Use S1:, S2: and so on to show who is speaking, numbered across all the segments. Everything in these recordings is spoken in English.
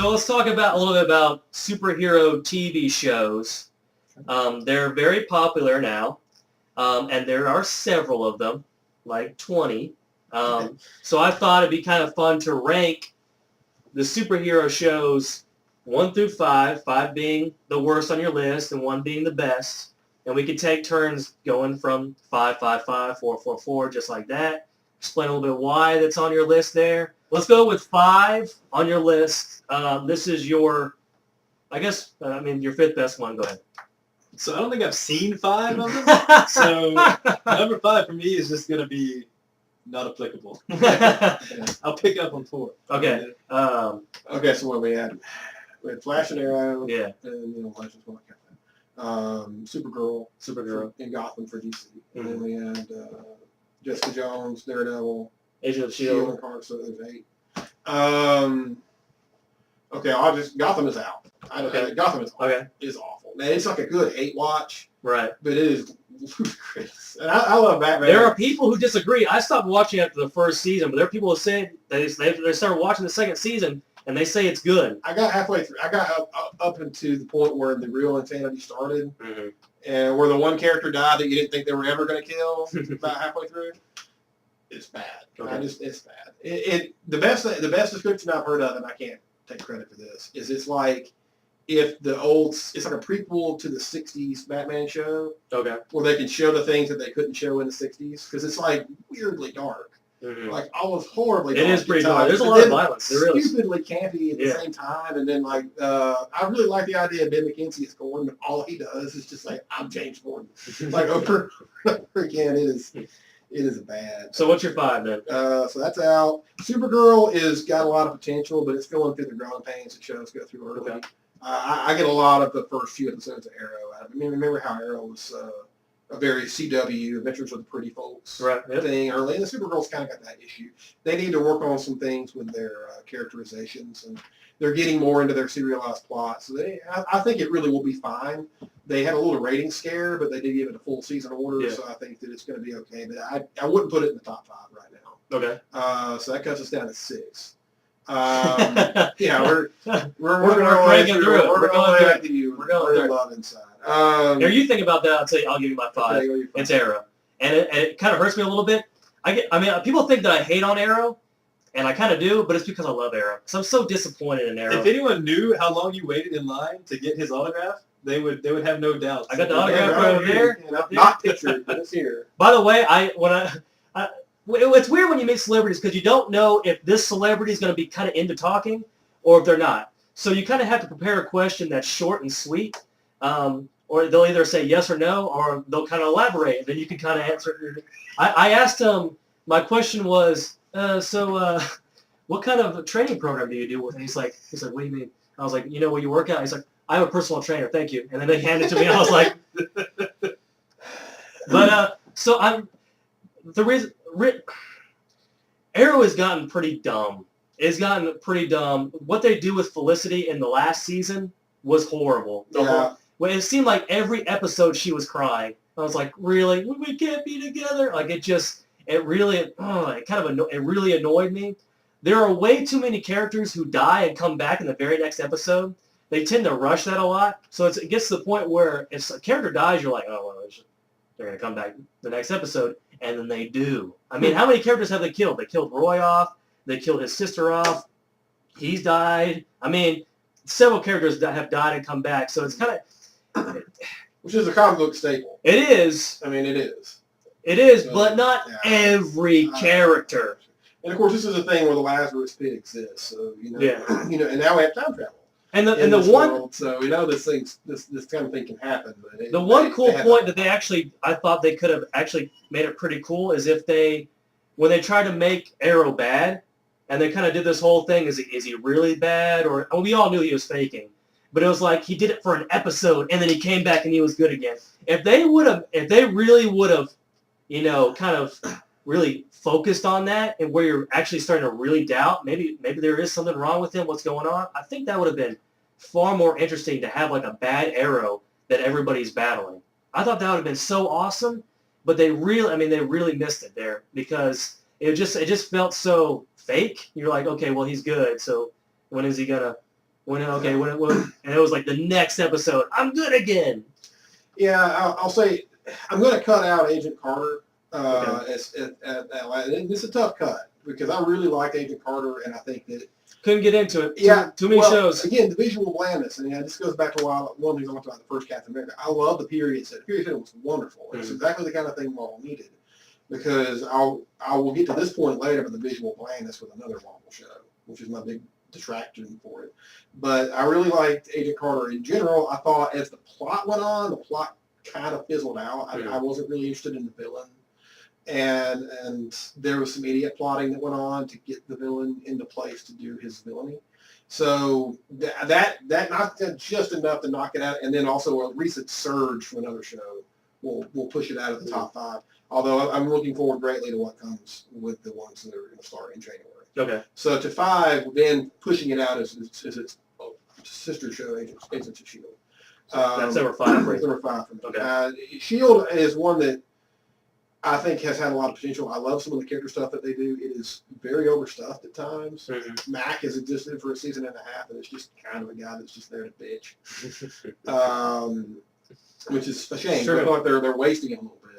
S1: So let's talk about a little bit about superhero TV shows. They're very popular now, and there are several of them, like 20. So I thought it'd be kind of fun to rank the superhero shows 1 through 5, 5 being the worst on your list and 1 being the best. And we could take turns going from 5, 5, 5, 4, 4, 4, just like that. Explain a little bit why that's on your list there. Let's go with 5 on your list. This is your, your 5th best one. Go ahead.
S2: So I don't think I've seen 5 of them. So number 5 for me is just going to be not applicable. I'll pick up on 4.
S1: Okay.
S3: Okay, so what we had? We had Flash and Arrow.
S1: Yeah.
S3: And, Flash is one I kept. Supergirl. In Gotham for DC. And then we had Jessica Jones, Daredevil.
S1: Agent of S.H.I.E.L.D.
S3: and Carter, so there's 8. Okay, Gotham is out. Gotham is awful. Man, it's like a good 8 watch.
S1: Right.
S3: But it is ludicrous. And I love Batman.
S1: There are people who disagree. I stopped watching after the first season, but there are people who say they started watching the second season and they say it's good.
S3: I got halfway through. I got up into the point where the real insanity started, and where the one character died that you didn't think they were ever going to kill. About halfway through, it's bad.
S1: Okay.
S3: It's bad. The best description I've heard of, and I can't take credit for this, is it's like if it's like a prequel to the 60s Batman show.
S1: Okay.
S3: Where they can show the things that they couldn't show in the 60s, because it's like weirdly dark. Like almost horribly dark.
S1: It is pretty dark. There's a lot of violence. There really is.
S3: Stupidly campy at the same time. And then I really like the idea of Ben McKenzie as Gordon, but all he does is just like, I'm James Gordon. Like over again, it is bad.
S1: So what's your 5 then?
S3: So that's out. Supergirl is got a lot of potential, but it's going through the growing pains that shows go through early.
S1: Okay.
S3: I get a lot of the first few episodes of Arrow out of it. I mean, remember how Arrow was a very CW, Adventures with the Pretty Folks thing early. And the Supergirl's kind of got that issue. They need to work on some things with their characterizations, and they're getting more into their serialized plots. So I think it really will be fine. They had a little rating scare, but they did give it a full season order, so I think that it's going to be okay. But I wouldn't put it in the top 5 right now.
S1: Okay.
S3: So that cuts us down to 6. We're
S1: breaking through it.
S3: We're going back to you.
S1: We're going through
S3: love inside.
S1: Here, you think about that. I'll give you my 5.
S3: Okay,
S1: it's Arrow, and it kind of hurts me a little bit. People think that I hate on Arrow, and I kind of do, but it's because I love Arrow. So I'm so disappointed in Arrow.
S2: If anyone knew how long you waited in line to get his autograph, they would have no doubt.
S1: I got the autograph right over there.
S3: Not pictured, but it's here.
S1: By the way, it's weird when you meet celebrities because you don't know if this celebrity is going to be kind of into talking or if they're not. So you kind of have to prepare a question that's short and sweet, or they'll either say yes or no, or they'll kind of elaborate, and then you can kind of answer. I asked him, my question was, what kind of training program do you do with? And he's like, what do you mean? I was like, where you work out? He's like, I'm a personal trainer, thank you. And then they handed it to me, and I was like, Arrow has gotten pretty dumb. It's gotten pretty dumb. What they do with Felicity in the last season was horrible. It seemed like every episode she was crying. I was like, really? We can't be together? Like it really annoyed me. There are way too many characters who die and come back in the very next episode. They tend to rush that a lot. So it gets to the point where if a character dies, you're like, oh, well, they're going to come back the next episode. And then they do. I mean, how many characters have they killed? They killed Roy off. They killed his sister off. He's died. I mean, several characters that have died and come back. So it's kind of...
S3: Which is a comic book staple.
S1: It is.
S3: I mean, it is.
S1: It is, but not every character.
S3: And of course, this is a thing where the Lazarus Pit exists. So, and now we have time travel.
S1: And the one,
S3: world, so this kind of thing can happen. But
S1: the one cool point that I thought they could have actually made it pretty cool is when they tried to make Arrow bad, and they kind of did this whole thing, is he really bad? Or we all knew he was faking, but it was like he did it for an episode, and then he came back and he was good again. If they really would have, kind of really focused on that, and where you're actually starting to really doubt, maybe there is something wrong with him, what's going on, I think that would have been far more interesting to have like a bad Arrow that everybody's battling. I thought that would have been so awesome, but they really missed it there because it just felt so fake. You're like, okay, well, he's good, so when is he gonna and it was like the next episode, I'm good again.
S3: Yeah, I'll say I'm going to cut out Agent Carter. This is a tough cut because I really liked Agent Carter, and I think that
S1: couldn't get into it. Too many shows.
S3: Again, the visual blandness, and this goes back to one of the things I talked about the first Captain America. I love the period set. The period set was wonderful. It's exactly the kind of thing Marvel needed. Because I will get to this point later, but the visual blandness with another Marvel show, which is my big distraction for it. But I really liked Agent Carter in general. I thought as the plot went on, the plot kind of fizzled out. I wasn't really interested in the villain. And there was some idiot plotting that went on to get the villain into place to do his villainy. So that knocked just enough to knock it out. And then also a recent surge from another show will push it out of the top 5. Although I'm looking forward greatly to what comes with the ones that are going to start in January.
S1: Okay. So
S3: to 5, then pushing it out as its sister show, Agents of S.H.I.E.L.D.
S1: That's number 5.
S3: That's number 5 for me.
S1: Okay.
S3: S.H.I.E.L.D. is one that I think has had a lot of potential. I love some of the character stuff that they do. It is very overstuffed at times. Mac has existed for a season and a half, and it's just kind of a guy that's just there to bitch. Which is a shame.
S1: Sure.
S3: I feel like they're wasting him a little bit.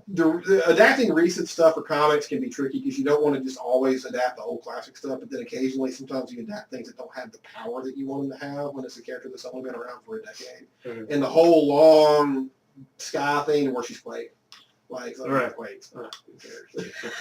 S3: The adapting recent stuff for comics can be tricky because you don't want to just always adapt the old classic stuff, but then occasionally sometimes you adapt things that don't have the power that you want them to have when it's a character that's only been around for a decade. And the whole long Sky thing where she's Quake. Like, Quake.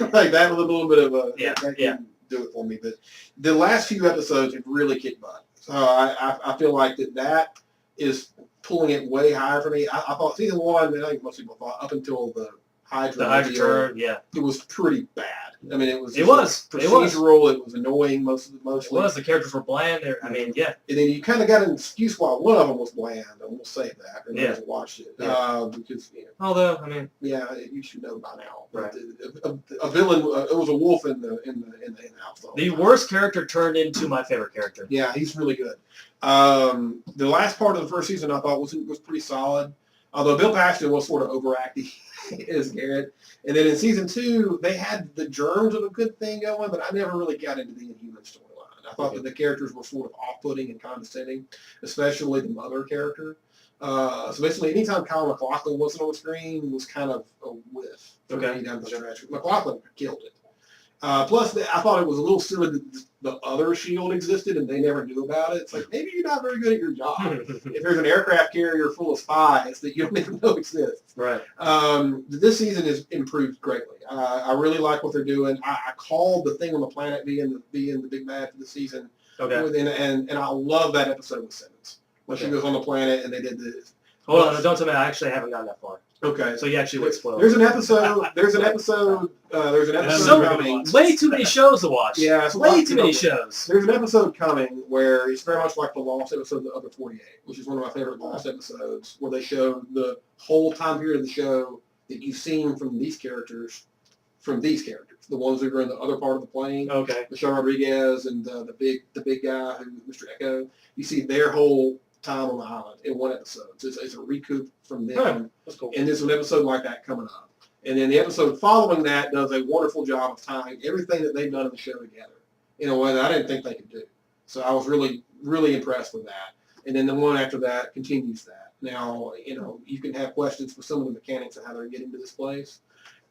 S3: Like that with a little bit of a... That can do it for me. But the last few episodes have really kicked butt. So I feel like that is pulling it way higher for me. I thought season 1, I think most people thought, up until the Hydra
S1: turn,
S3: it was pretty bad. I mean, it was
S1: procedural.
S3: It was annoying mostly.
S1: It was. The characters were bland. And then
S3: you kind of got an excuse why one of them was bland, and we'll say that. And hasn't watched it because
S1: although
S3: you should know by now.
S1: Right.
S3: A villain. It was a wolf in the house.
S1: The worst character turned into my favorite character.
S3: Yeah, he's really good. The last part of the first season I thought was pretty solid. Although Bill Paxton was sort of overacting as Garrett. And then in season 2, they had the germs of a good thing going, but I never really got into the Inhuman storyline. I thought that the characters were sort of off-putting and condescending, especially the mother character. So basically, anytime Kyle MacLachlan wasn't on the screen was kind of a whiff for me down the stretch. MacLachlan killed it. Plus, I thought it was a little silly that the other S.H.I.E.L.D. existed and they never knew about it. It's like, maybe you're not very good at your job. If there's an aircraft carrier full of spies that you don't even know exists.
S1: Right.
S3: This season has improved greatly. I really like what they're doing. I called the thing on the planet being the big bad for the season.
S1: Okay.
S3: And I love that episode with Simmons. When she goes on the planet and they did this.
S1: Hold on, don't tell me I actually haven't gotten that far.
S3: Okay.
S1: So you actually would spoil.
S3: There's an episode coming.
S1: Way too many shows to watch.
S3: Yeah, it's
S1: way too many shows.
S3: There's an episode coming where it's very much like the Lost episode of the 48, which is one of my favorite Lost episodes, where they show the whole time period of the show that you've seen from these characters, the ones who are in the other part of the plane.
S1: Okay.
S3: Michelle Rodriguez and the big guy who's Mr. Echo. You see their whole time on the island in one episode. So it's a recoup from them.
S1: Oh, that's cool.
S3: And there's an episode like that coming up. And then the episode following that does a wonderful job of tying everything that they've done in the show together in a way that I didn't think they could do. So I was really, really impressed with that. And then the one after that continues that. Now, you can have questions with some of the mechanics of how they're getting to this place,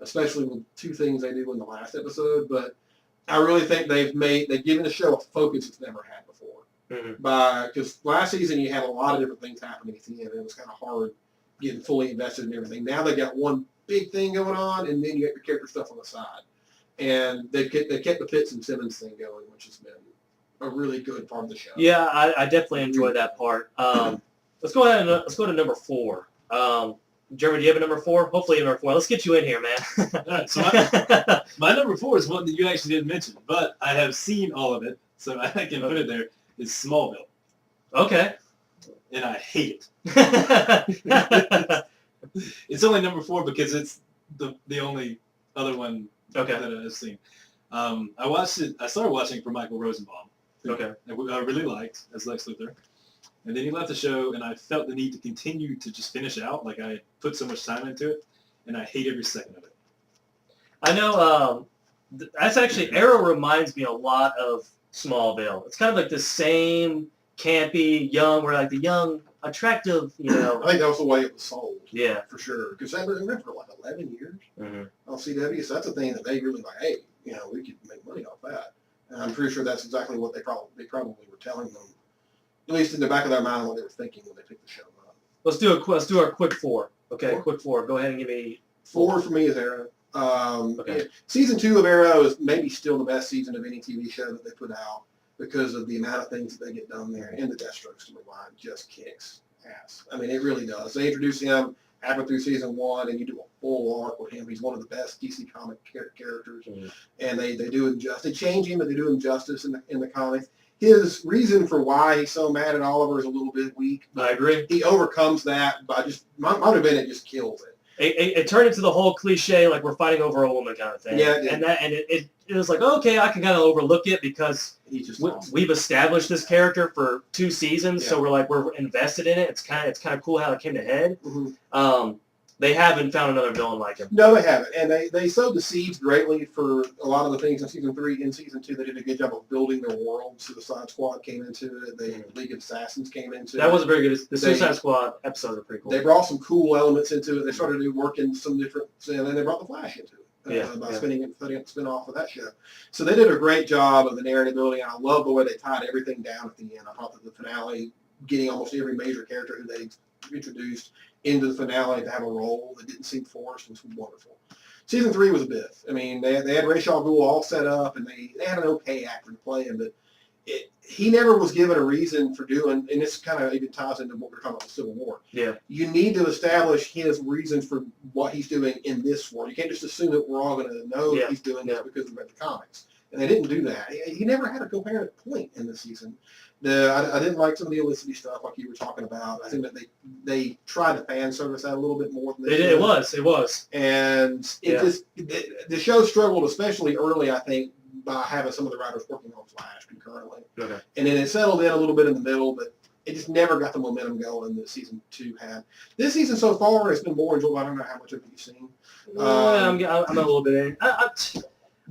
S3: especially with 2 things they do in the last episode. But I really think they've given the show a focus it's never had before. Because last season you had a lot of different things happening at the end. It was kind of hard getting fully invested in everything. Now they got one big thing going on, and then you got your character stuff on the side. And they kept the Pitts and Simmons thing going, which has been a really good part of the show.
S1: Yeah, I definitely enjoyed that part. Let's go ahead and let's go to number 4. Jeremy, do you have a number 4? Hopefully number 4. Let's get you in here, man.
S2: All right, so my number 4 is one that you actually didn't mention, but I have seen all of it, so I can put it there. It's Smallville.
S1: Okay.
S2: And I hate it. It's only number 4 because it's the only other one that I've seen. I watched it. I started watching it for Michael Rosenbaum.
S1: Okay.
S2: I really liked as Lex Luthor. And then he left the show, and I felt the need to continue to just finish out. Like, I put so much time into it, and I hate every second of it.
S1: I know that's actually, Arrow reminds me a lot of Smallville. It's kind of like the same campy, young, where like the young, attractive,
S3: I think that was the way it was sold.
S1: Yeah.
S3: For sure. Because they were there for like 11 years on CW, so that's a thing that they really like, hey, we could make money off that. And I'm pretty sure that's exactly what they probably were telling them, at least in the back of their mind, what they were thinking when they picked the show up.
S1: Let's do our quick 4. Okay, quick 4. Go ahead and give me
S3: 4 for me is Arrow. Okay. Season 2 of Arrow is maybe still the best season of any TV show that they put out because of the amount of things that they get done there, and the Deathstroke storyline just kicks ass. I mean, it really does. They introduce him halfway through season 1, and you do a full arc with him. He's one of the best DC comic characters, and they do him justice. They change him, but they do him justice in the comics. His reason for why he's so mad at Oliver is a little bit weak.
S1: I agree.
S3: He overcomes that by just it just kills it.
S1: It turned into the whole cliche, like we're fighting over a woman kind of thing.
S3: Yeah,
S1: and it was like, okay, I can kind of overlook it because we've established this character for 2 seasons, so we're invested in it. It's kind of cool how it came to head. They haven't found another villain like him.
S3: No, they haven't, and they sowed the seeds greatly for a lot of the things in season 3. In season 2, they did a good job of building their world. Suicide Squad came into it. The League of Assassins came into it.
S1: That was very good. The Suicide Squad episodes are pretty cool.
S3: They brought some cool elements into it. They started to work in some different, and then they brought the Flash into it. By spinning a spin-off of that show. So they did a great job of the narrative building, and I love the way they tied everything down at the end. I thought that the finale, getting almost every major character who they introduced into the finale to have a role that didn't seem forced was wonderful. Season 3 was a biff. I mean, they had Ra's al Ghul all set up, and they had an okay actor to play him, but he never was given a reason for doing, and this kind of even ties into what we're talking about with Civil War.
S1: Yeah.
S3: You need to establish his reasons for what he's doing in this war. You can't just assume that we're all going to know that he's doing this because we read the comics. And they didn't do that. He never had a coherent point in the season. I didn't like some of the Felicity stuff like you were talking about. I think that they tried to fan service that a little bit more than they did.
S1: It was.
S3: And the show struggled, especially early, I think, by having some of the writers working on Flash concurrently.
S1: Okay.
S3: And then it settled in a little bit in the middle, but it just never got the momentum going that season 2 had. This season so far has been more enjoyable. I don't know how much of it you've seen.
S1: I'm a little bit in.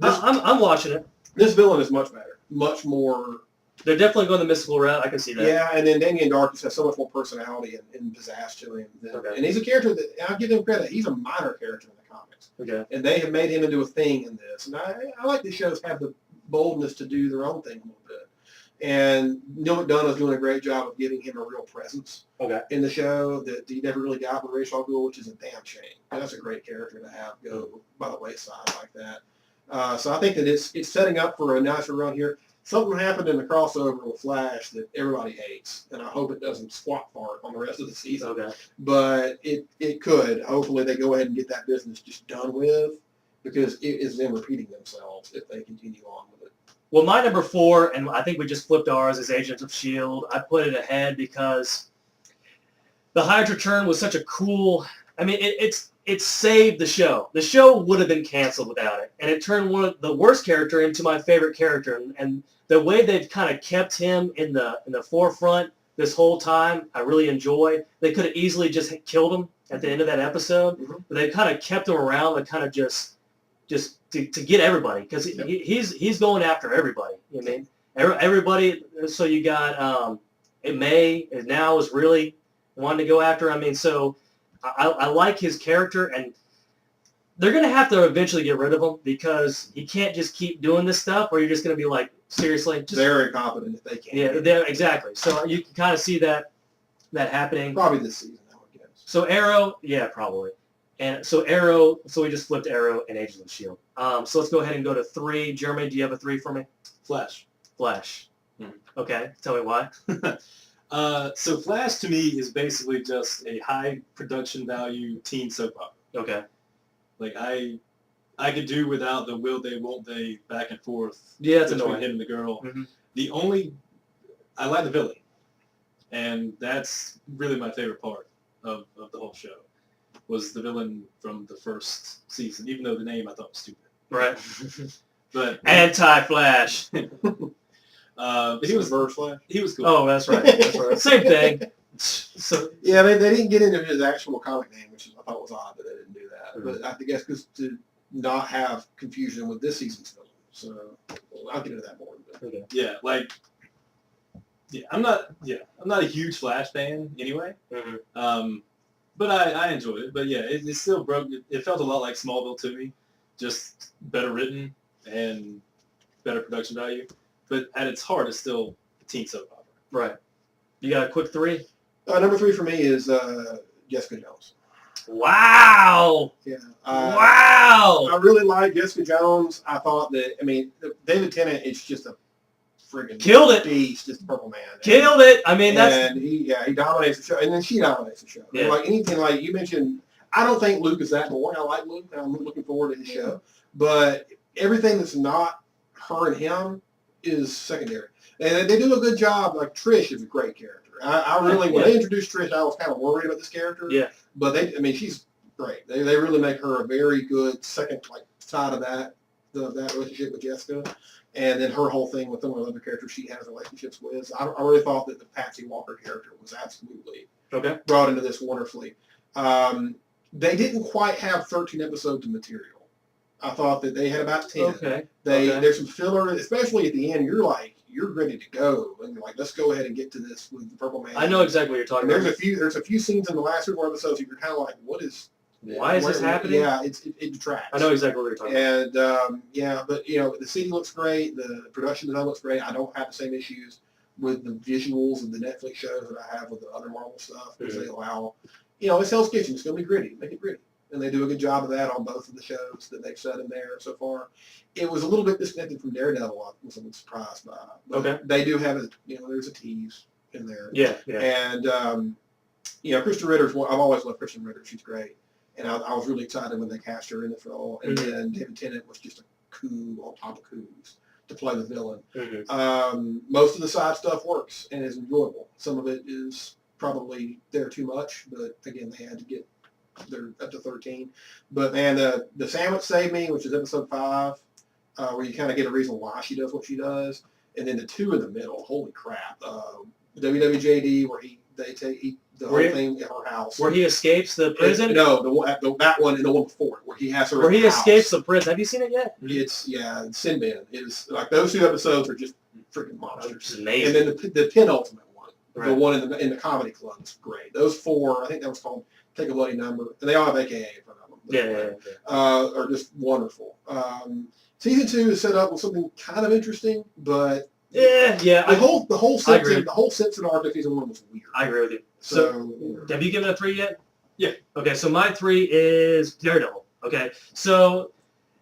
S1: I'm watching it.
S3: This villain is much better, much more.
S1: They're definitely going the mystical route. I can see that.
S3: Yeah, and then Damien Dark has so much more personality and pizzazz to him. And he's a character that, and I'll give him credit, he's a minor character in the comics.
S1: Okay.
S3: And they have made him into a thing in this. And I like these shows have the boldness to do their own thing a little bit. And Neil McDonough's doing a great job of giving him a real presence in the show that he never really got with Ra's al Ghul, which is a damn shame. That's a great character to have go by the wayside like that. So I think that it's setting up for a nicer run here. Something happened in the crossover with Flash that everybody hates, and I hope it doesn't squat fart on the rest of the season.
S1: Okay.
S3: But it could. Hopefully they go ahead and get that business just done with, because it is them repeating themselves if they continue on with it.
S1: Well, my number 4, and I think we just flipped ours, is Agents of S.H.I.E.L.D. I put it ahead because the Hydra turn was such a cool... I mean, it saved the show. The show would have been canceled without it, and it turned one of the worst character into my favorite character. And the way they've kind of kept him in the forefront this whole time, I really enjoy. They could have easily just killed him at the end of that episode, but they kind of kept him around and kind of just to get everybody, because he's going after everybody. You know what I mean? Everybody. So you got May now is really wanting to go after. I mean, so. I like his character, and they're going to have to eventually get rid of him because he can't just keep doing this stuff, or you're just going to be like, seriously? Just,
S3: very confident if they can.
S1: Yeah, exactly. So you can kind of see that happening.
S3: Probably this season, I would guess.
S1: So Arrow, yeah, probably. And so Arrow, so we just flipped Arrow and Agents of S.H.I.E.L.D. So let's go ahead and go to 3. Jeremy, do you have a 3 for me?
S2: Flash.
S1: Okay, tell me why.
S2: So Flash to me is basically just a high production value teen soap opera.
S1: Okay.
S2: Like I could do without the will they, won't they, back and forth.
S1: Yeah, it's
S2: between
S1: annoying.
S2: him and the girl.
S1: Mm-hmm.
S2: I like the villain, and that's really my favorite part of the whole show, was the villain from the first season. Even though the name I thought was stupid.
S1: Right.
S2: But
S1: Anti-Flash.
S2: But he was
S3: Reverse Flash.
S2: He was cool.
S1: Oh, that's right. Same thing. So
S3: yeah, they didn't get into his actual comic name, which I thought was odd that they didn't do that. But I guess because to not have confusion with this season's villain. So I'll get into that more.
S2: Okay. Yeah, I'm not a huge Flash fan anyway. Mm-hmm. But I enjoyed it. But yeah, it still broke. It felt a lot like Smallville to me, just better written and better production value. But at its heart, it's still a teen soap opera.
S1: Right. You got a quick 3?
S3: Number 3 for me is Jessica Jones.
S1: Wow.
S3: Yeah.
S1: Wow.
S3: I really like Jessica Jones. I thought that, David Tennant is just a friggin'
S1: killed it.
S3: Beast, just a purple man.
S1: Killed it. That's...
S3: And he dominates the show. And then she dominates the show.
S1: Yeah.
S3: Like anything, like you mentioned, I don't think Luke is that boring. I like Luke, and I'm looking forward to his show. But everything that's not her and him is secondary. And they do a good job. Like, Trish is a great character. I really, when they introduced Trish, I was kind of worried about this character.
S1: Yeah.
S3: But she's great. They really make her a very good second side of that relationship with Jessica. And then her whole thing with some of the other characters she has relationships with. I really thought that the Patsy Walker character was absolutely brought into this wonderfully. They didn't quite have 13 episodes of material. I thought that they had about 10.
S1: Okay.
S3: There's some filler, especially at the end. You're ready to go, and you're like, let's go ahead and get to this with the Purple Man.
S1: I know exactly what you're talking about.
S3: There's a few scenes in the last 4 episodes that you're kind of like,
S1: why is this happening?
S3: Yeah, it detracts.
S1: I know exactly what you're talking
S3: about. And but the city looks great, the production design looks great. I don't have the same issues with the visuals of the Netflix shows that I have with the other Marvel stuff, because they allow, it's Hell's Kitchen. It's going to be gritty. Make it gritty. And they do a good job of that on both of the shows that they've set in there so far. It was a little bit disconnected from Daredevil. I was a little surprised by. But they do have there's a tease in there.
S1: Yeah.
S3: And Kristen Ritter's. I've always loved Kristen Ritter. She's great. And I was really excited when they cast her in this role. And then David Tennant was just a coup on top of coups to play the villain. Most of the side stuff works and is enjoyable. Some of it is probably there too much, but again, they had to get. They're up to 13. But, man, the Sandwich Saved Me, which is episode 5, where you kind of get a reason why she does what she does. And then the 2 in the middle, holy crap. WWJD, where they take the whole thing at her house.
S1: Where he escapes the prison?
S3: No, that one and the one before it, where he has her
S1: Where he escapes the prison. Have you seen it yet?
S3: It's, Sinbad. It's like those 2 episodes are just freaking monsters.
S1: It's amazing.
S3: And then the penultimate one, the one in the comedy club, is great. Those 4, I think that was called Take a Bloody Number, and they all have AKA in front of them.
S1: Yeah.
S3: Are just wonderful. Season 2 is set up with something kind of interesting, but the whole Simpson arc of season 1 was weird.
S1: I agree with you. So have you given it a 3 yet? Yeah. Okay, so my 3 is Daredevil. Okay, so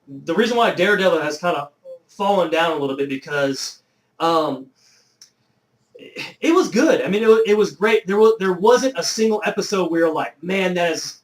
S1: the reason why Daredevil has kind of fallen down a little bit because it was good. It was great. There wasn't a single episode where you're like, man, that is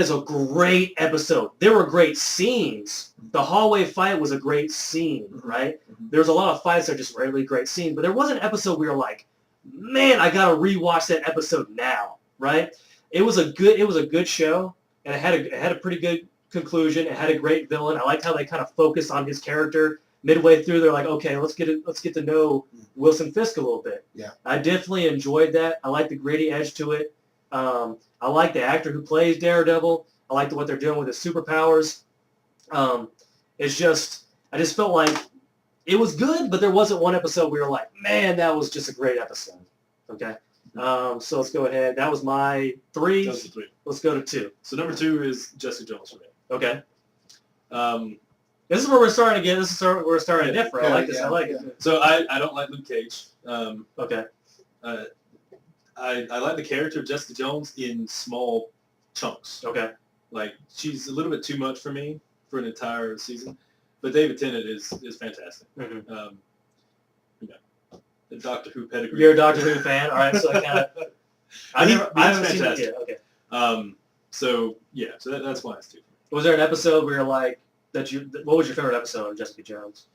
S1: a great episode. There were great scenes. The hallway fight was a great scene, right? There was a lot of fights that are just really great scenes, but there wasn't an episode where you're like, man, I gotta rewatch that episode now, right? It was a good show, and it had a pretty good conclusion. It had a great villain. I liked how they kind of focused on his character. Midway through, they're like, okay, let's get to know Wilson Fisk a little bit. Yeah, I definitely enjoyed that. I like the gritty edge to it. I like the actor who plays Daredevil. I like what they're doing with his superpowers. I just felt like it was good, but there wasn't one episode where you're like, man, that was just a great episode. Okay, so let's go ahead. That was my 3.
S2: That was the 3.
S1: Let's go to 2.
S2: So number 2 is Jessica Jones for me.
S1: Okay. This is where we're starting again. This is where we're starting to differ. I like this. I like it.
S2: So I don't like Luke Cage.
S1: Okay.
S2: I like the character of Jessica Jones in small chunks.
S1: Okay.
S2: Like, she's a little bit too much for me for an entire season. But David Tennant is fantastic. The Doctor Who pedigree.
S1: You're a Doctor Who fan? All right, so I kind of... I haven't seen it yet. Okay.
S2: So that's why it's 2.
S1: Was there an episode where you're like, what was your favorite episode of Jessica Jones?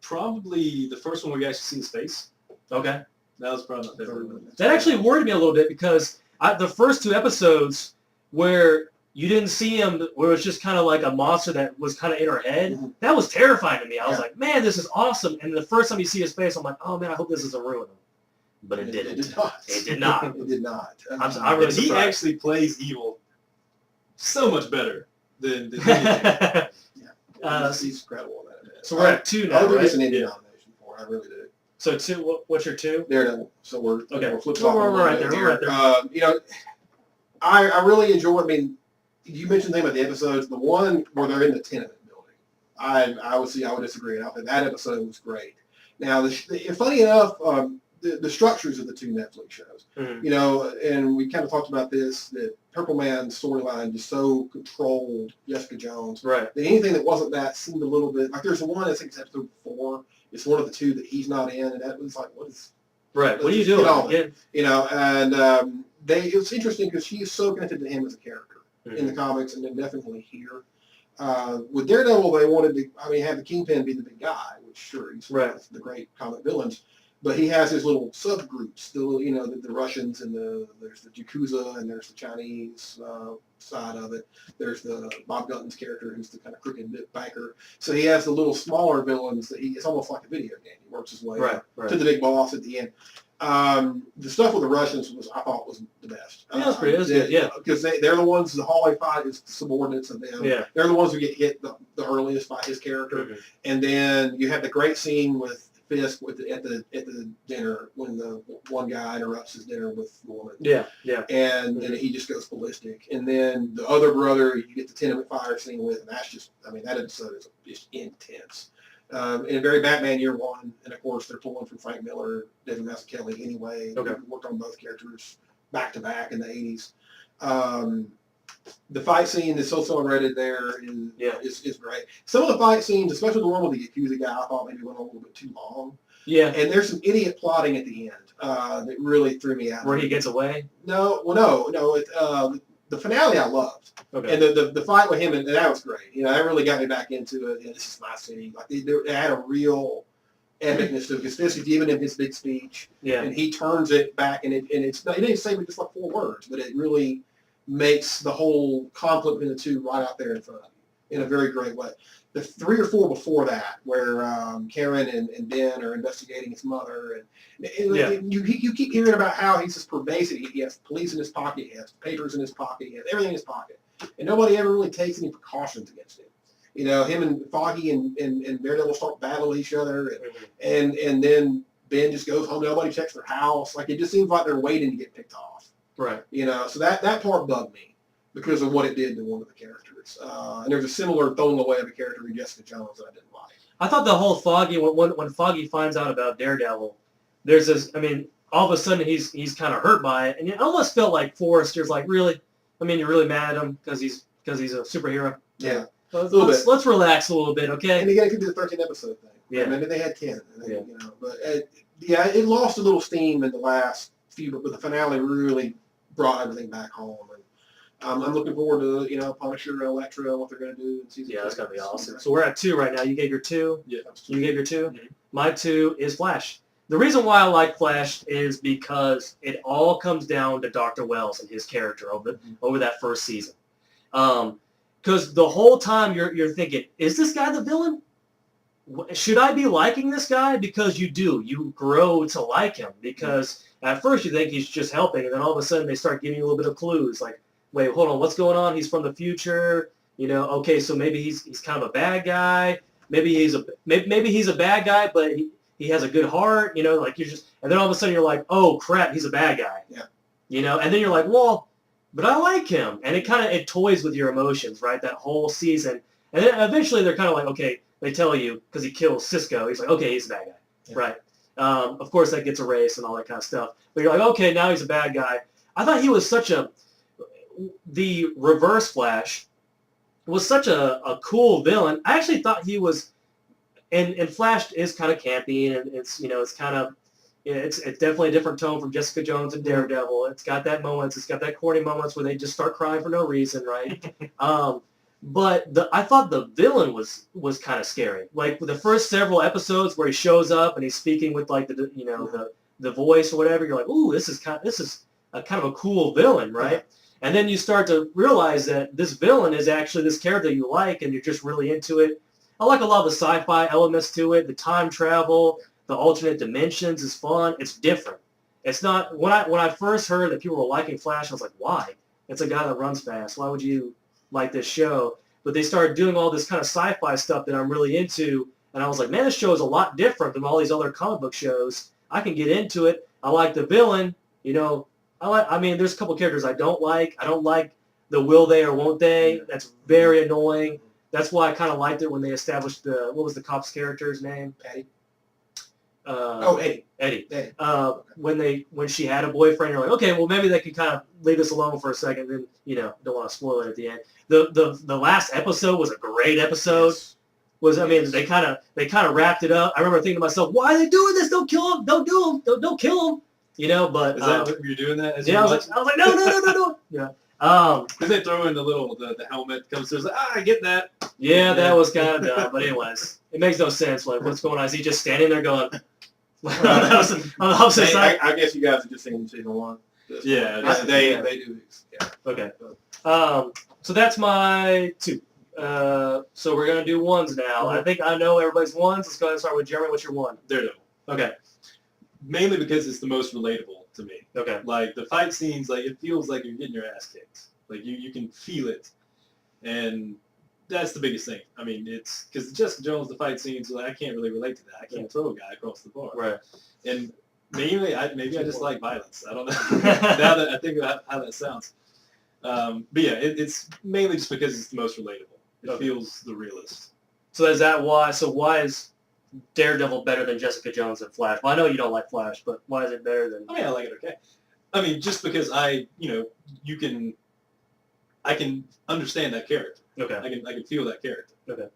S2: Probably the first one where you actually see his face.
S1: Okay.
S2: That was probably my favorite one.
S1: That actually worried me a little bit because the first 2 episodes where you didn't see him, where it was just kind of like a monster that was kind of in her head, that was terrifying to me. I was like, man, this is awesome. And the first time you see his face, I'm like, oh, man, I hope this doesn't ruin him. But it didn't. It did not.
S3: It did not.
S1: I'm really surprised.
S2: He actually plays evil so much better than
S3: he's incredible at
S1: So we're at 2 now,
S3: I'll do
S1: right?
S3: this an Indie nomination for it. I really do.
S1: So 2. What's your 2?
S3: Daredevil. So we're flip-flopping.
S1: We're right there. We're right there.
S3: You know, I really enjoy. I mean, you mentioned the name of the episodes. The one where they're in the tenement building, I would disagree. I think that episode was great. Now, funny enough, the structures of the 2 Netflix shows, you know, and we kind of talked about this, that Purple Man's storyline just so controlled Jessica Jones.
S1: Right.
S3: That anything that wasn't that seemed a little bit, like there's one, I think it's episode 4, it's one of the 2 that he's not in, and that was like, what is...
S1: Right, what are you doing?
S3: You know, and it was interesting because she is so connected to him as a character in the comics, and then definitely here. With Daredevil, they wanted to, have the Kingpin be the big guy, which sure, he's the great comic villains, but he has his little subgroups, the Russians, and there's the Yakuza, and there's the Chinese side of it. There's the Bob Gunton's character, who's the kind of crooked banker. So he has the little smaller villains that it's almost like a video game. He works his way to the big boss at the end. The stuff with the Russians I thought was the best.
S1: Yeah, that's pretty good. Yeah,
S3: because they're the ones, the hallway fight is the subordinates of them.
S1: Yeah,
S3: they're the ones who get hit the earliest by his character. And then you have the great scene with Fisk at the dinner when the one guy interrupts his dinner with the woman. Yeah. And then he just goes ballistic. And then the other brother, you get the tenement fire scene with, and that's just, that episode is just intense. In very Batman Year One, and of course they're pulling from Frank Miller, David Mazzucchelli anyway. We worked on both characters back to back in the 80s. The fight scene is so celebrated there is great. Some of the fight scenes, especially the one with the Yakuza guy, I thought maybe went a little bit too long. Yeah. And there's some idiot plotting at the end that really threw me out.
S1: Where he gets away?
S3: No. The finale I loved. Okay. And the fight with him, and that was great. That really got me back into it. This is my city. Like they had a real epicness to it, because Fisk is giving him his big speech. Yeah. And he turns it back, and it's not, he didn't say just like 4 words, but it really makes the whole conflict between the 2 right out there in front of you in a very great way. The 3 or 4 before that, where Karen and Ben are investigating his mother, and you keep hearing about how he's just pervasive. He has police in his pocket, he has papers in his pocket, he has everything in his pocket, and nobody ever really takes any precautions against him. Him and Foggy and Daredevil start battling each other, and then Ben just goes home. Nobody checks their house. Like, it just seems like they're waiting to get picked off. Right. So that part bugged me because of what it did to one of the characters. And there's a similar throwing away of a character in Jessica Jones that I didn't like.
S1: I thought the whole Foggy, when Foggy finds out about Daredevil, there's this, all of a sudden he's kind of hurt by it. And it almost felt like Forrester's like, really? You're really mad at him because he's a superhero? Yeah. Let's relax a little bit, okay?
S3: And you got to do the 13 episode thing. Yeah. Maybe they had 10. But it lost a little steam in the last few, but the finale really brought everything back home. And I'm looking forward to, Punisher and Elektra and what they're going to do in season 2.
S1: That's going to be awesome. So we're at 2 right now. You gave your 2?
S2: Yeah.
S1: You gave your 2? Mm-hmm. My 2 is Flash. The reason why I like Flash is because it all comes down to Dr. Wells and his character over that first season. Because the whole time you're thinking, is this guy the villain? Should I be liking this guy? Because you do. You grow to like him. Because at first you think he's just helping, and then all of a sudden they start giving you a little bit of clues. Like, wait, hold on, what's going on? He's from the future. Okay, so maybe he's kind of a bad guy. Maybe he's a bad guy, but he has a good heart. Like you're just, and then all of a sudden you're like, oh crap, he's a bad guy. Yeah. And then you're like, well, but I like him, and it toys with your emotions, right? That whole season, and then eventually they're kind of like, okay, they tell you because he kills Cisco, he's like, okay, he's a bad guy, right? Of course that gets erased and all that kind of stuff, but you're like, okay, now he's a bad guy. I thought he was the Reverse Flash was such a cool villain. I actually thought he was, and Flash is kind of campy, and it's it's definitely a different tone from Jessica Jones and Daredevil. It's got that moments, it's got that corny moments where they just start crying for no reason, right? But I thought the villain was kind of scary. Like the first several episodes where he shows up and he's speaking with like the voice or whatever, you're like, ooh, this is a kind of a cool villain, right? And then you start to realize that this villain is actually this character you like, and you're just really into it. I like a lot of the sci-fi elements to it. The time travel, the alternate dimensions is fun. It's different. It's not, when I first heard that people were liking Flash, I was like, why? It's a guy that runs fast. Why would you like this show? But they started doing all this kind of sci-fi stuff that I'm really into, And I was like, man, this show is a lot different than all these other comic book shows. I can get into it. I like the villain. You know, I mean, there's a couple characters I don't like. I don't like the will they or won't they. That's very annoying. That's why I kind of liked it when they established what was the cop's character's name?
S3: Eddie.
S1: Eddie. When she had a boyfriend, you're like, okay, well maybe they could kind of leave us alone for a second. Then don't want to spoil it at the end. The last episode was a great episode. Yes. They kind of wrapped it up. I remember thinking to myself, why are they doing this? Don't kill him. Don't do him. Don't kill him. But
S2: is that what you're doing that?
S1: Yeah, I was like, no. Yeah.
S2: Because they throw in the helmet comes through. It's like, I get that.
S1: Yeah, that was kind of dumb. But anyways, it makes no sense. Like, what's going on? Is he just standing there going?
S3: I guess you guys are just seeing season 1.
S2: Yeah,
S3: they do. Yeah.
S1: Okay. So that's my 2. So we're gonna do 1s now. I think I know everybody's 1s. Let's go ahead and start with Jeremy. What's your 1?
S2: Daredevil.
S1: Okay.
S2: Mainly because it's the most relatable to me.
S1: Okay.
S2: Like the fight scenes, like it feels like you're getting your ass kicked. Like you can feel it, and that's the biggest thing. I mean, it's because Jessica Jones, the fight scenes, like I can't really relate to that. I can't throw a guy across the bar.
S1: Right.
S2: And maybe I just like violence. I don't know. Now that I think about how that sounds. But yeah, it's mainly just because it's the most relatable. It feels the realest.
S1: So is that why? So why is Daredevil better than Jessica Jones and Flash? Well, I know you don't like Flash, but why is it better than?
S2: I mean, I like it. Okay. I mean, just because I can understand that character.
S1: Okay.
S2: I can feel that character.
S1: Okay.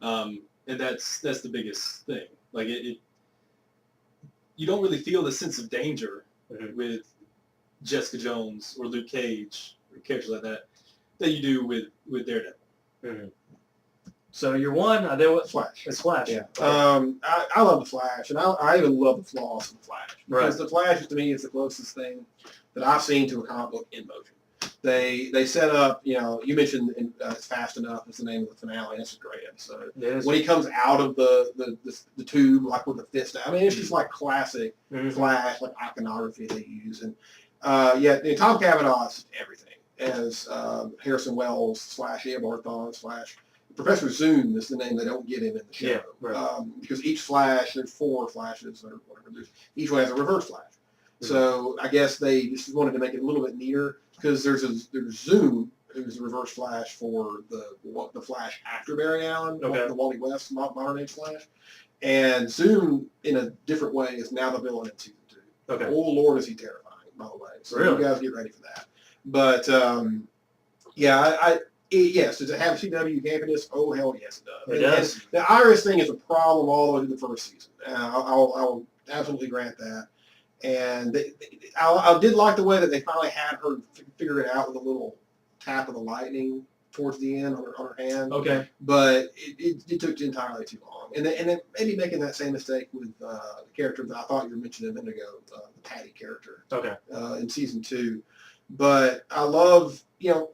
S2: And that's the biggest thing. Like you don't really feel the sense of danger with Jessica Jones or Luke Cage or characters like that you do with Daredevil.
S1: Mm-hmm. So your 1,
S3: Flash.
S1: It's Flash.
S3: Yeah. I love the Flash, and I even love the flaws of the Flash. Because the Flash, to me, is the closest thing that I've seen to a comic book in motion. They set up, you mentioned It's Fast Enough is the name of the finale. That's a great episode. When he comes out of the tube, like with the fist out. I mean, it's just like classic Flash, like iconography they use. And Tom Cavanaugh's everything. As Harrison Wells / Ed Barthon / Professor Zoom is the name they don't get him in the show.
S1: Yeah, right.
S3: Because each Flash, there's 4 Flashes or whatever, each one has a reverse Flash. So I guess they just wanted to make it a little bit neater because there's Zoom, who's the reverse Flash for the Flash after Barry Allen, the Wally West modern age Flash, and Zoom in a different way is now the villain in season 2.
S1: Okay.
S3: Oh Lord, is he terrifying, by the way. So
S1: really?
S3: You guys get ready for that. But yes, does it have CW campiness? Oh hell yes, it does.
S1: It does.
S3: And the Iris thing is a problem all the way through the first season. I'll absolutely grant that. And I did like the way that they finally had her figure it out with a little tap of the lightning towards the end on her hand.
S1: Okay.
S3: But it took entirely too long. And then maybe making that same mistake with the character that I thought you were mentioning a minute ago, the Patty character.
S1: Okay.
S3: In season 2. But I love,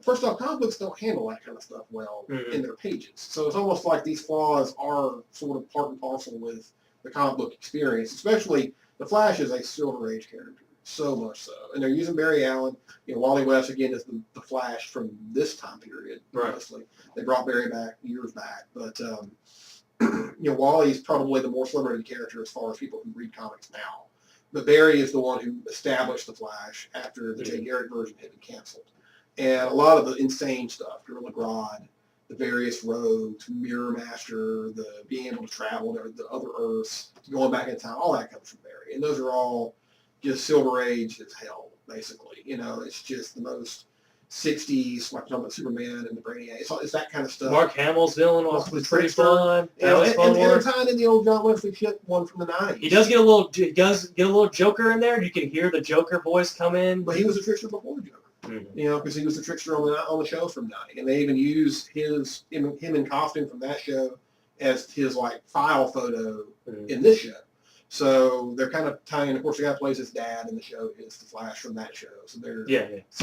S3: first off, comic books don't handle that kind of stuff well in their pages. So it's almost like these flaws are sort of part and parcel with the comic book experience, especially the Flash is a Silver Age character, so much so. And they're using Barry Allen. Wally West, again, is the Flash from this time period, mostly. They brought Barry back years back. But, Wally's probably the more celebrated character as far as people who read comics now. But Barry is the one who established the Flash after the Jay Garrick version had been canceled. And a lot of the insane stuff, Gorilla Grodd, the various rogues, Mirror Master, the being able to travel to the other Earths, going back in time, all that comes from Barry. And those are all just Silver Age as hell, basically. It's just the most 60s, like talking about Superman and the Brainiac. It's that kind of stuff.
S1: Mark Hamill's villain was pretty fun.
S3: And they're tying in the old John Wesley shit one from the 90s.
S1: He does get a little Joker in there. You can hear the Joker voice come in.
S3: But he was a trickster before the Joker. Because he was the trickster on the show from 90. And they even use him in costume from that show as his file photo in this show. So they're kind of tying. Of course, the guy who plays his dad in the show is the Flash from that show. So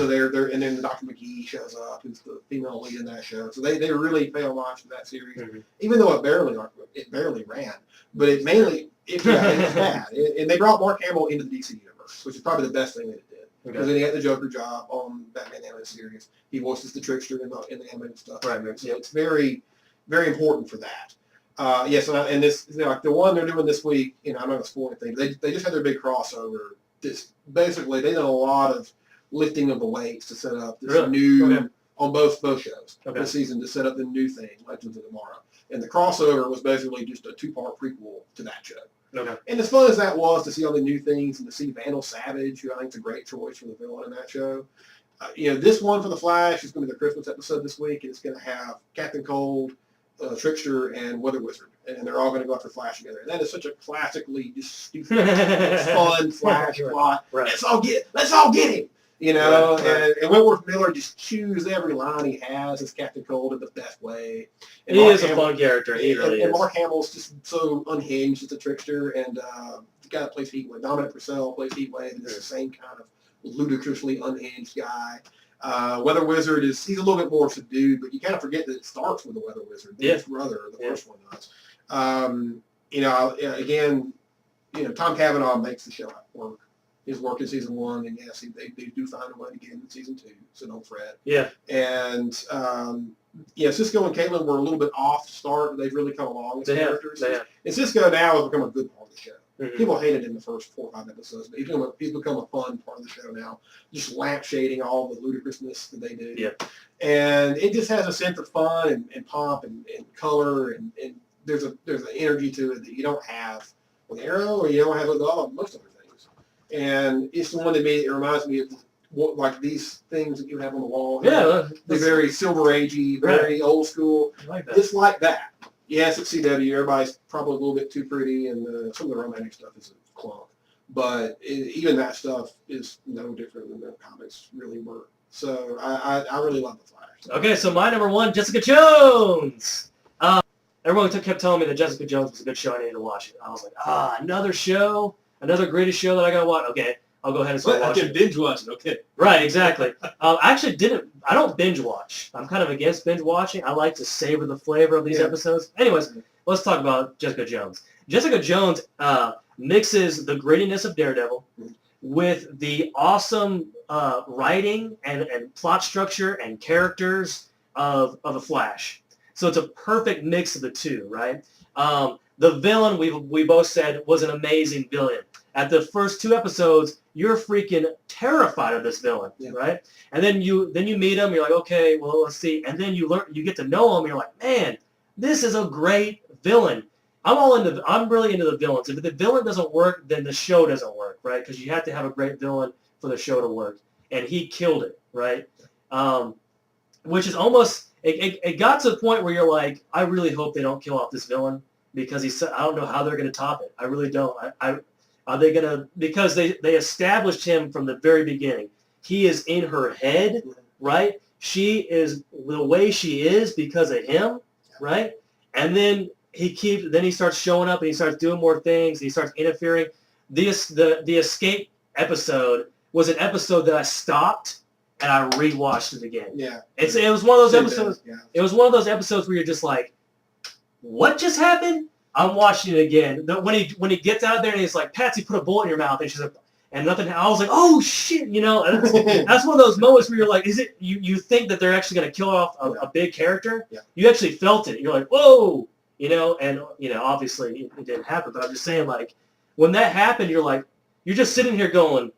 S3: they're and then Dr. McGee shows up, who's the female lead in that show. So they really pay homage to that series, even though it barely ran. But it was bad. And they brought Mark Hamill into the DC universe, which is probably the best thing that it did. Because then he had the Joker job on Batman animated series. He voices the trickster in the animated stuff.
S1: Right.
S3: So it's very, very important for that. Yes, and this like the one they're doing this week. I'm not gonna spoil anything. They just had their big crossover. Basically they did a lot of lifting of the weights to set up this new on both shows this season to set up the new thing, Legends of Tomorrow. And the crossover was basically just a 2-part prequel to that show.
S1: Okay.
S3: And as fun as that was to see all the new things and to see Vandal Savage, who I think is a great choice for the villain in that show. This one for the Flash is going to be the Christmas episode this week, and it's going to have Captain Cold, Trickster, and Weather Wizard, and they're all going to go after Flash together. And that is such a classically just stupid, fun Flash plot. Right. Let's all get him. Right. And Wentworth Miller just chews every line he has as Captain Cold in the best way. And
S1: he is a fun character. He really is.
S3: And Mark Hamill's just so unhinged as a trickster, and the guy that plays Heatwave, Dominic Purcell plays Heatwave, and it's the same kind of ludicrously unhinged guy. Weather Wizard he's a little bit more subdued, but you kind of forget that it starts with the Weather Wizard. His brother, the first one does. Again, Tom Cavanaugh makes the show work. His work in season 1, and yes, they do find a way to get him in season 2, so don't fret.
S1: Yeah.
S3: And Cisco and Caitlin were a little bit off to start, but they've really come along as characters. And Cisco now has become a good part of the show. Mm-hmm. People hated him in the first 4 or 5 episodes, but he's become a fun part of the show now, just lampshading all the ludicrousness that they do.
S1: Yeah. And
S3: it just has a sense of fun and pomp and color, and there's an energy to it that you don't have with Arrow, or you don't have with most other things. And it's the one to me, it reminds me of like these things that you have on the wall.
S1: Yeah.
S3: They're very Silver Agey, very old school.
S1: I like that.
S3: It's like that. Yes, it's CW. Everybody's probably a little bit too pretty, and some of the romantic stuff is a clunk. But even that stuff is no different than the comics really were. So I really love The Flash.
S1: Okay, so my number 1, Jessica Jones. Everyone kept telling me that Jessica Jones was a good show. I needed to watch it. I was like, another show, another greatest show that I gotta watch. Okay, I'll go ahead and start watching.
S2: I can binge watch it. Okay.
S1: Right, exactly. I don't binge watch. I'm kind of against binge watching. I like to savor the flavor of these episodes. Anyways, let's talk about Jessica Jones. Jessica Jones mixes the grittiness of Daredevil with the awesome writing and plot structure and characters of The Flash. So it's a perfect mix of the two, right? The villain, we both said, was an amazing villain. At the first 2 episodes, you're freaking terrified of this villain, right? And then you meet him, you're like, okay, well, let's see. And then you get to know him, you're like, man, this is a great villain. I'm really into the villains. If the villain doesn't work, then the show doesn't work, right? Because you have to have a great villain for the show to work. And he killed it, right? Which is almost... It got to the point where you're like, I really hope they don't kill off this villain because I don't know how they're going to top it. I really don't. Are they going to, because they established him from the very beginning. He is in her head, right? She is the way she is because of him, right? And then he starts showing up and he starts doing more things. He starts interfering. The escape episode was an episode that I stopped and I rewatched it again.
S3: Yeah.
S1: It was one of those episodes. Yeah. It was one of those episodes where you're just like, what just happened? I'm watching it again. When he gets out there and he's like, Patsy, put a bullet in your mouth, and she's like, and nothing. I was like, oh shit, that's one of those moments where you're like, is it? You think that they're actually going to kill off a big character? Yeah. You actually felt it. You're like, whoa, and obviously it didn't happen. But I'm just saying, like, when that happened, you're just sitting here going,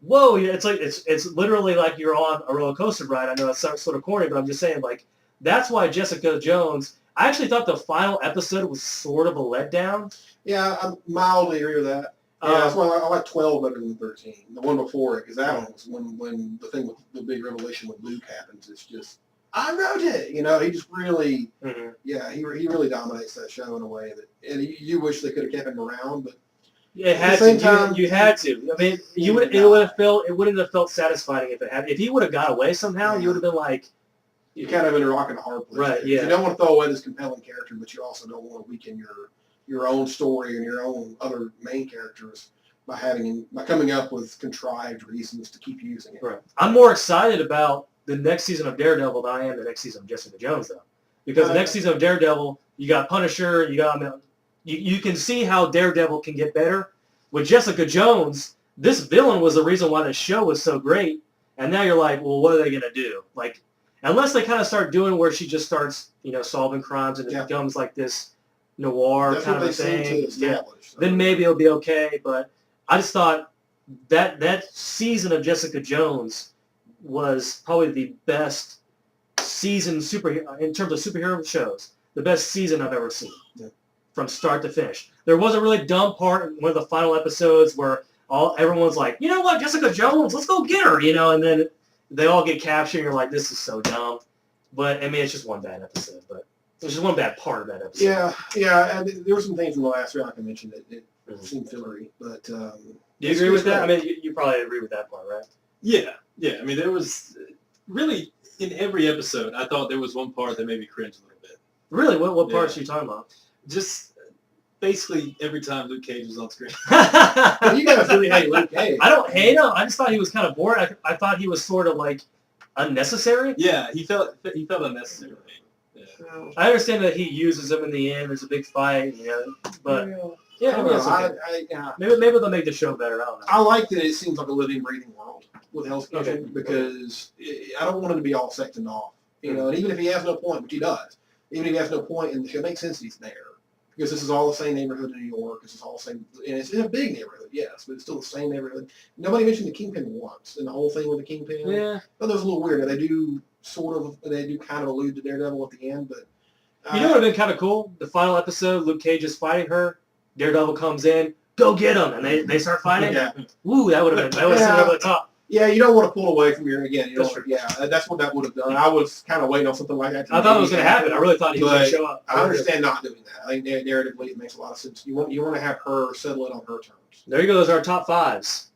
S1: whoa, it's like it's literally like you're on a roller coaster ride. I know it's sort of corny, but I'm just saying, like, that's why Jessica Jones. I actually thought the final episode was sort of a letdown.
S3: Yeah, I mildly agree with that. Yeah, that's why I like 12 better than 13. The one before it, because that one was when the thing with the big revelation with Luke happens. It's just, I wrote it. He just really, he really dominates that show in a way that, and you wish they could have kept him around, but.
S1: It had to. You had to. I mean, it wouldn't have felt satisfying if it had. If he would have got away somehow, you would have been like,
S3: you're kind of in a rock and a hard place.
S1: Right. Yeah.
S3: You don't want to throw away this compelling character, but you also don't want to weaken your own story and your own other main characters by coming up with contrived reasons to keep using it.
S1: Right. I'm more excited about the next season of Daredevil than I am the next season of Jessica Jones, though, because the next season of Daredevil, you got Punisher, you got. You can see how Daredevil can get better. With Jessica Jones, this villain was the reason why the show was so great. And now you're like, well, what are they going to do? Like, unless they kind of start doing where she just starts, solving crimes and it becomes like this noir kind of a thing. Then maybe it'll be okay. But I just thought that season of Jessica Jones was probably the best season in terms of superhero shows. The best season I've ever seen, from start to finish. There was a really dumb part in one of the final episodes where everyone's like, you know what, Jessica Jones, let's go get her, and then they all get captured, and you're like, this is so dumb. But, I mean, it's just one bad episode, but it's just one bad part of that episode.
S3: Yeah, and there were some things from the last round I mentioned that it seemed fillery, but...
S1: Do you agree with that? I mean, you probably agree with that part, right?
S2: Yeah. I mean, there was really, in every episode, I thought there was one part that made me cringe a little bit.
S1: Really? What parts are you talking about?
S2: Just basically every time Luke Cage was on screen.
S3: You guys really hate Luke Cage.
S1: I don't hate him. I just thought he was kind of boring. I thought he was sort of like unnecessary.
S2: Yeah, he felt unnecessary. Yeah.
S1: I understand that he uses him in the end. There's a big fight, but maybe they'll make the show better. I don't know.
S3: I like that it seems like a living, breathing world with Hell's Kitchen because I don't want him to be all sectioned off. And even if he has no point, which he does, even if he has no point in the show, it makes sense that he's there. Because this is all the same neighborhood in New York. This is all the same, and it's in a big neighborhood, yes, but it's still the same neighborhood. Nobody mentioned the Kingpin once, and the whole thing with the Kingpin.
S1: Yeah.
S3: But that was a little weird. They do kind of allude to Daredevil at the end, but...
S1: you know what would have been kind of cool? The final episode, Luke Cage is fighting her, Daredevil comes in, go get him, and they start fighting?
S3: Yeah.
S1: Ooh, that would have sent it over the top.
S3: Yeah, you don't want to pull away from your, again, that's what that would have done. I was kind of waiting on something like that.
S1: I thought it was going to happen. I really thought he was going to show up.
S3: I understand not doing that. I think narratively it makes a lot of sense. You want to have her settle it on her terms.
S1: There you go. Those are our top fives.